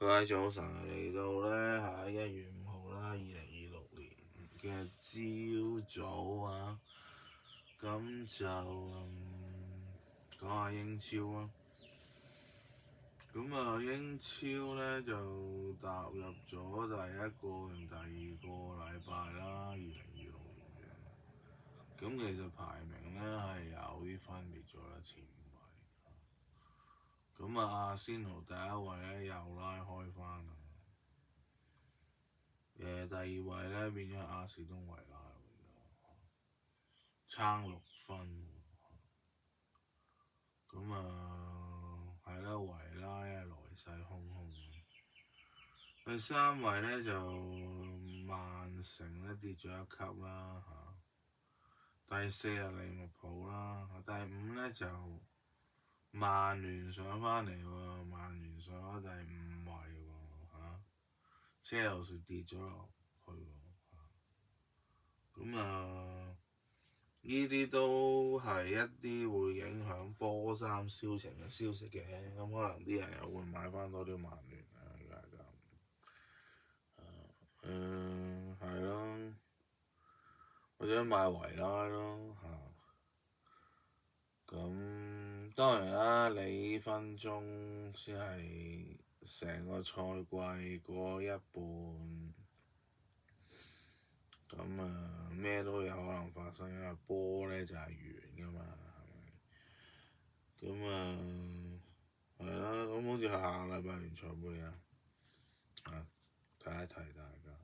各位早晨，嚟到呢係1月5號啦，2026年嘅朝早啊，咁就講下英超啊。咁啊，英超呢就踏入咗第一個同第二個禮拜啦，2026年嘅。咁其實排名呢係有啲分別咗啦，前五位。咁啊，阿仙奴第一位呢又拉開翻啦。第二位呢變咗阿士東維拉，爭6分。咁係啦，維拉啊來勢洶洶。第三位呢就曼城呢跌咗一級啦第四係利物浦啦，第五呢就曼聯上翻嚟喎，曼聯上咗第5位喎車路士跌咗落去喎。咁呢啲都係一啲會影響波衫銷情嘅消息嘅，咁可能啲人又會買翻多啲曼聯啊，係咯，或者買維拉咯咁當然啦，你分鐘先係成個賽季嗰一半。咁咩都有可能發生，因為波呢就係圓噶嘛，係咪？咁係啦，咁好似下個禮拜聯賽杯啊，提一提大家。